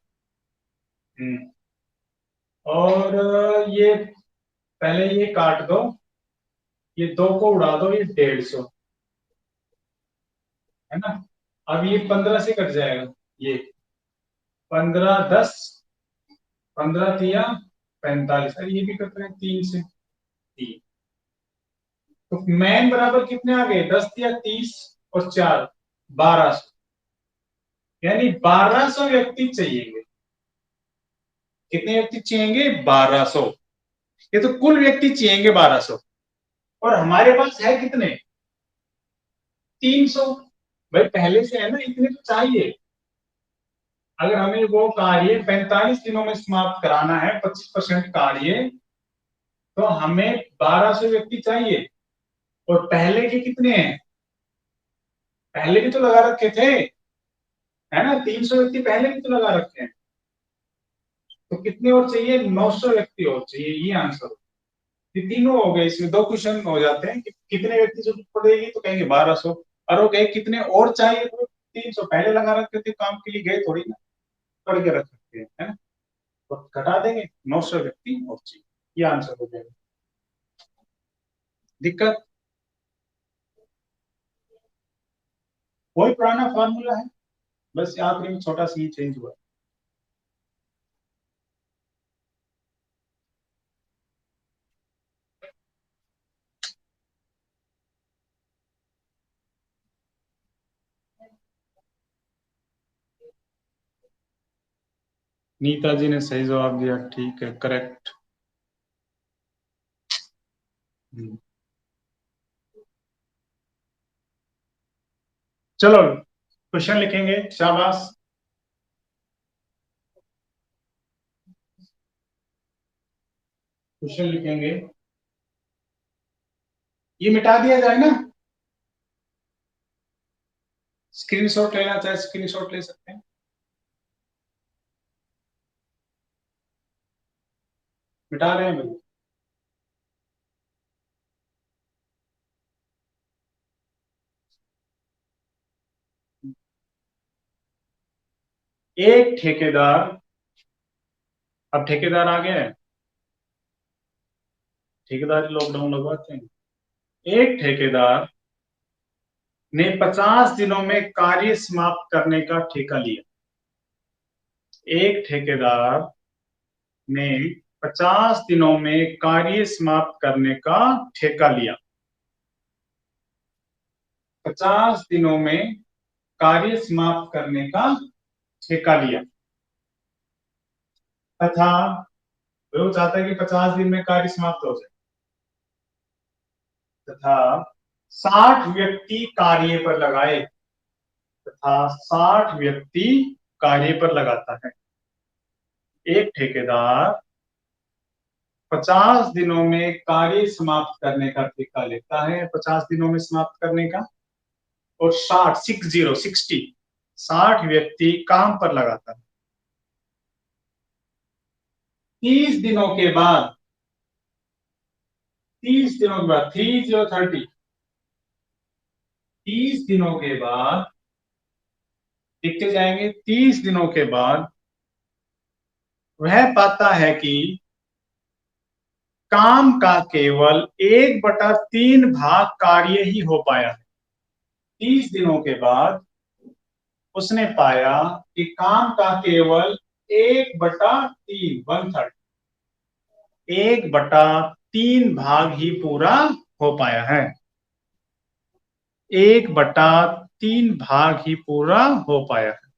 और ये पहले ये काट दो, ये 2 को उड़ा दो, ये 150 है ना। अब ये 15 से कट जाएगा, ये 15 10, 15 दिया 45, अरे ये भी कट रहे हैं 3 से 3। तो मैन बराबर कितने आ गए, 10 दिया 30 और 4 1200, यानी 1200 व्यक्ति चाहिए। कितने व्यक्ति चाहिए 1200, ये तो कुल व्यक्ति चाहिए 1200, और हमारे पास है कितने 300। भाई पहले से है ना, इतने तो चाहिए। अगर हमें वो कार्य 45 दिनों में समाप्त कराना है, 25% कार्य, तो हमें 1200 व्यक्ति चाहिए। और पहले के कितने हैं, पहले भी तो लगा रखे थे, है ना, 300 व्यक्ति पहले भी तो लगा रखे हैं। तो कितने और चाहिए 900 व्यक्ति और चाहिए, ये आंसर। ये तीनों हो गए, इसमें 2 क्वेश्चन हो जाते हैं कि कितने व्यक्ति जरूरत पड़ेगी, तो कहेंगे 1200, और वो कहे कितने और चाहिए, तो 300 पहले लगा रखे थे, काम के लिए गए थोड़ी ना, करके रख सकते हैं, है ना। तो घटा देंगे 900 व्यक्ति और चाहिए, ये आंसर हो जाएगा। दिक्कत, वही पुराना फॉर्मूला है, बस आखिरी में छोटा सा ही चेंज हुआ है। नीता जी ने सही जवाब दिया, ठीक है, करेक्ट। चलो क्वेश्चन लिखेंगे, शाबाश। क्वेश्चन लिखेंगे, ये मिटा दिया जाए ना, स्क्रीनशॉट लेना चाहे स्क्रीनशॉट ले सकते हैं, मिटा रहे हैं भाई। एक ठेकेदार, अब ठेकेदार आ गया है, ठेकेदार लॉकडाउन लगवाते हैं। एक ठेकेदार ने 50 दिनों में कार्य समाप्त करने का ठेका लिया। एक ठेकेदार ने 50 दिनों में कार्य समाप्त करने का ठेका लिया। 50 दिनों में कार्य समाप्त करने का ठेका लिया, तथा वो चाहता है कि 50 दिन में कार्य समाप्त हो जाए, तथा 60 व्यक्ति कार्य पर लगाए, तथा 60 व्यक्ति कार्य पर लगाता है। एक ठेकेदार 50 दिनों में कार्य समाप्त करने का ठेका लेता है, 50 दिनों में समाप्त करने का, और 60 व्यक्ति काम पर लगाता है। 30 दिनों के बाद, 30 दिनों के बाद 30 30 दिनों के बाद लिखते जाएंगे, 30 दिनों के बाद वह पाता है कि काम का केवल 1/3 भाग कार्य ही हो पाया है। 30 दिनों के बाद उसने पाया कि काम का केवल 1/3 1/3 1/3 भाग ही पूरा हो पाया है। 1/3 भाग ही पूरा हो पाया है।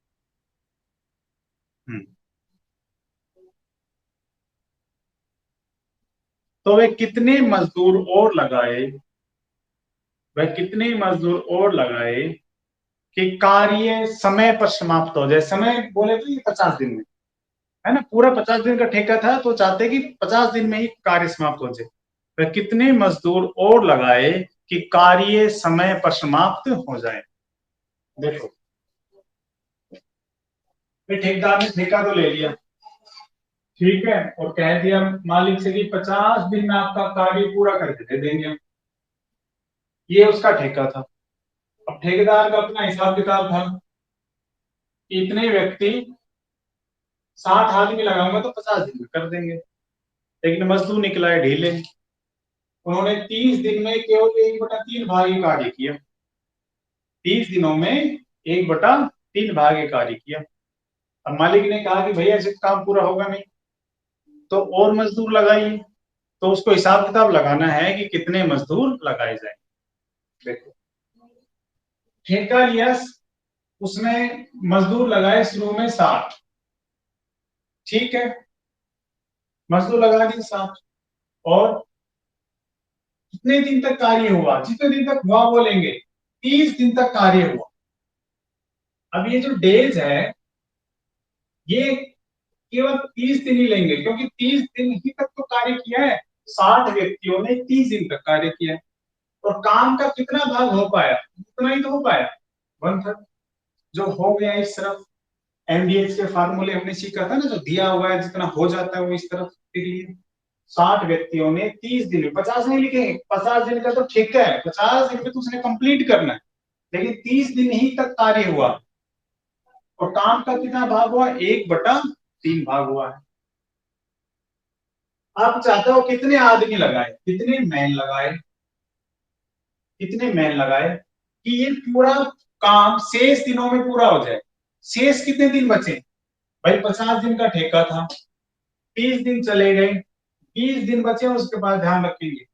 तो वे कितने मजदूर और लगाए कि कार्य समय पर समाप्त हो जाए। समय बोले तो ये 50 दिन में है ना, पूरा 50 दिन का ठेका था तो चाहते कि 50 दिन में ही कार्य समाप्त हो जाए। वह कितने मजदूर और लगाए कि कार्य समय पर समाप्त हो जाए। देखो, ठेकेदार ने ठेका तो ले लिया, ठीक है, और कह दिया मालिक से कि 50 दिन में आपका कार्य पूरा करके दे देंगे। ये उसका ठेका था। अब ठेकेदार का अपना हिसाब किताब था, इतने व्यक्ति 60 आदमी लगाऊंगा तो 50 दिन में कर देंगे, लेकिन मजदूर निकला है ढीले। उन्होंने 30 दिन में केवल 1/3 भाग ही कार्य किया। 30 दिनों में 1/3 भाग ही कार्य किया। अब मालिक ने कहा कि भैया ऐसे काम पूरा होगा नहीं, तो और मजदूर लगाइए। तो उसको हिसाब किताब लगाना है कि कितने मजदूर लगाए जाए। देखो, ठेका लिया, उसने मजदूर लगाए शुरू में 60, ठीक है, मजदूर लगा दिए 60, और कितने दिन तक कार्य हुआ, जितने दिन तक हुआ बोलेंगे, 30 दिन तक कार्य हुआ। अब ये जो डेज है ये केवल 30 दिन ही लेंगे, क्योंकि 30 दिन ही तक तो कार्य किया है। 60 व्यक्तियों ने 30 दिन तक कार्य किया है, और काम का कितना भाग हो पाया, उतना ही तो हो पाया, 1/3 जो हो गया इस तरफ। एमडीएच के फार्मूले हमने सीखा था ना, जो दिया हुआ है जितना हो जाता है वो इस तरफ के लिए। 60 व्यक्तियों ने 30 दिन में, 50 नहीं लिखेंगे, 50 दिन का तो ठीक है, 50 दिन में तो उसने कंप्लीट करना है, लेकिन 30 दिन ही तक कार्य हुआ, और काम का कितना भाग हुआ, 1/3 भाग हुआ है। आप चाहते हो कितने आदमी लगाए, कितने मैन लगाए कि ये पूरा काम शेष दिनों में पूरा हो जाए। शेष कितने दिन बचे भाई, 50 दिन का ठेका था, 30 दिन चले गए, 20 दिन बचे, उसके बाद ध्यान रखेंगे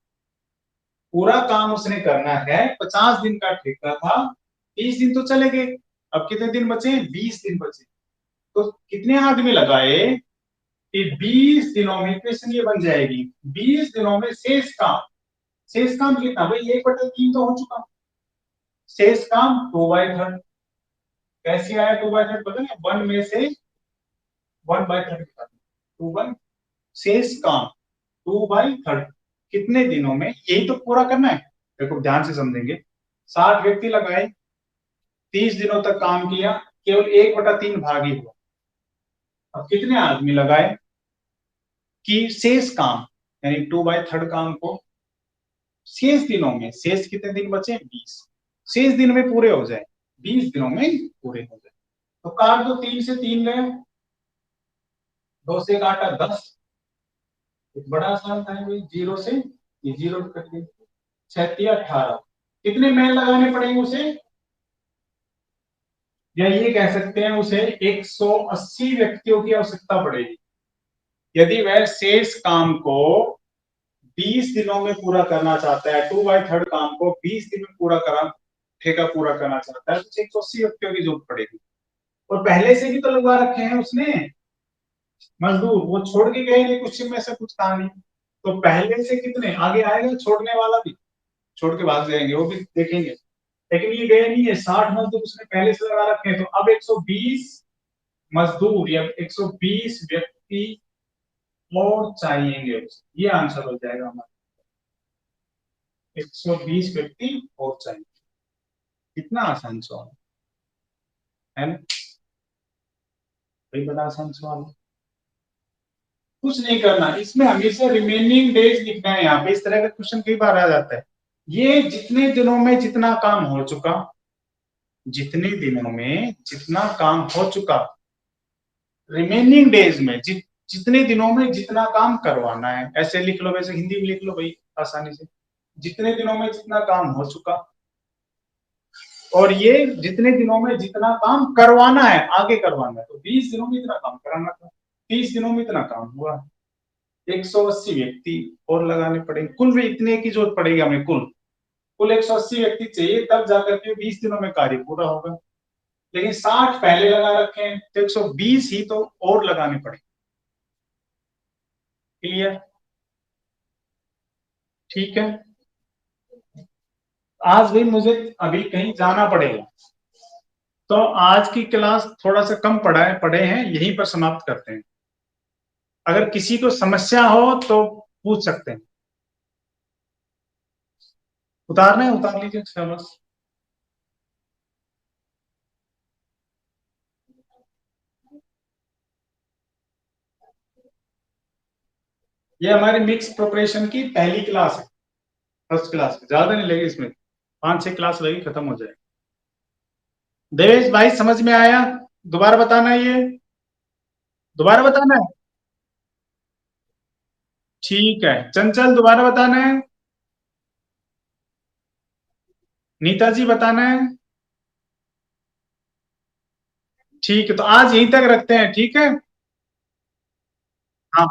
पूरा काम उसने करना है। 50 दिन का ठेका था, 30 दिन तो चले गए, अब कितने दिन बचे, 20 दिन बचे। तो कितने आदमी लगाए कि 20 दिनों में, क्वेश्चन ये बन जाएगी, 20 दिनों में शेष काम कितना भाई, 1/3 तो हो चुका, शेष काम 2/3। कैसे आया 2/3 पता है, 1 में से 1/3 2 शेष काम 2/3 कितने दिनों में, यही तो पूरा करना है। देखो ध्यान से समझेंगे, 60 व्यक्ति लगाए, 30 दिनों तक काम किया, केवल 1/3 भाग ही हुआ। अब कितने आदमी लगाए कि शेष काम यानी 2/3 काम को शेष दिनों में, शेष कितने दिन बचे, 20, शेष दिन में पूरे हो जाए, 20 दिनों में पूरे हो जाए। तो काट दो, 3 से 3 गए, 2 से काटा 10, एक बड़ा आसान था भाई, 0 से ये 0 कट गई, 6×18। कितने मैन लगाने पड़ेंगे उसे, या ये कह सकते हैं उसे 180 व्यक्तियों की आवश्यकता पड़ेगी, यदि वह शेष काम को 20 दिनों में पूरा करना चाहता है। 2/3 काम को 20 दिन में पूरा करा, ठेका पूरा करना चाहता है, तो 180 व्यक्तियों की जरूरत पड़ेगी। और पहले से भी तो लगवा रखे हैं उसने मजदूर, वो छोड़ के गए नहीं, कुछ में से कुछ कहा नहीं, तो पहले से कितने आगे आएगा, छोड़ने वाला भी छोड़ के भाग जाएंगे, वो भी देखेंगे। लेकिन ये गए नहीं है, 60 मजदूर उसने पहले से लगा रखे हैं, तो अब 120 मजदूर या 120 व्यक्ति और चाहिए, ये आंसर हो जाएगा हमारा, 120 व्यक्ति और चाहिए। कितना आसान सवाल है ना, बड़ा आसान सवाल है। कुछ नहीं करना, इसमें हमेशा रिमेनिंग डेज लिखना है। यहाँ पे इस तरह का क्वेश्चन कई बार आ जाता है, ये जितने दिनों में जितना काम हो चुका, जितने दिनों में जितना काम हो चुका, रिमेनिंग डेज में जितने दिनों में जितना काम करवाना है, ऐसे लिख लो, वैसे हिंदी में लिख लो भाई आसानी से, जितने दिनों में जितना काम हो चुका, और ये जितने दिनों में जितना काम करवाना है, आगे करवाना है, तो 20 दिनों में इतना काम कराना था, 30 दिनों में इतना काम हुआ, 180 व्यक्ति और लगाने पड़ेंगे, कुल भी इतने की जरूरत पड़ेगी हमें, कुल कुल 180 व्यक्ति चाहिए, तब जाकर के 20 दिनों में कार्य पूरा होगा। लेकिन 60 पहले लगा रखे हैं, तो 120 ही तो और लगाने पड़ेंगे। क्लियर? ठीक है। आज भी मुझे अभी कहीं जाना पड़ेगा, तो आज की क्लास थोड़ा सा कम पढ़े हैं, यहीं पर समाप्त करते हैं। अगर किसी को समस्या हो तो पूछ सकते हैं। उतारना है उतार लीजिए, बस। ये हमारी मिक्स प्रिपरेशन की पहली क्लास है, फर्स्ट क्लास, ज्यादा नहीं लगी इसमें, 5-6 क्लास लगी, खत्म हो जाएगी। देवेश भाई समझ में आया? दोबारा बताना है ये, दोबारा बताना है। ठीक है, चंचल दोबारा बताना है। नीता जी बताना है। ठीक है, तो आज यहीं तक रखते हैं, ठीक है। हाँ,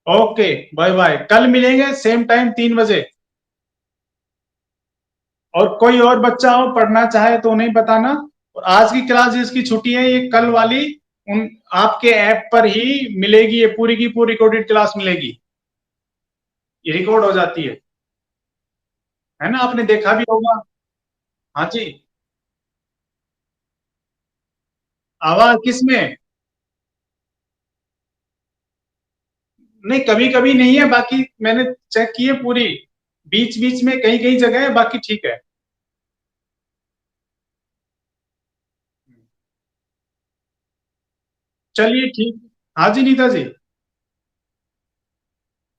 ओके, बाय बाय, कल मिलेंगे सेम टाइम 3 बजे। और कोई और बच्चा हो पढ़ना चाहे तो उन्हें बताना। और आज की क्लास जिसकी छुट्टी है, ये कल वाली उन आपके ऐप पर ही मिलेगी, ये पूरी की पूरी रिकॉर्डेड क्लास मिलेगी, ये रिकॉर्ड हो जाती है ना, आपने देखा भी होगा। हाँ जी। आवाज किसमें? नहीं, कभी कभी नहीं है, बाकी मैंने चेक की है पूरी, बीच बीच में कहीं कहीं जगह है, बाकी ठीक है। चलिए ठीक। हाँ जी Neeta ji.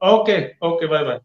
Okay. Okay, bye bye.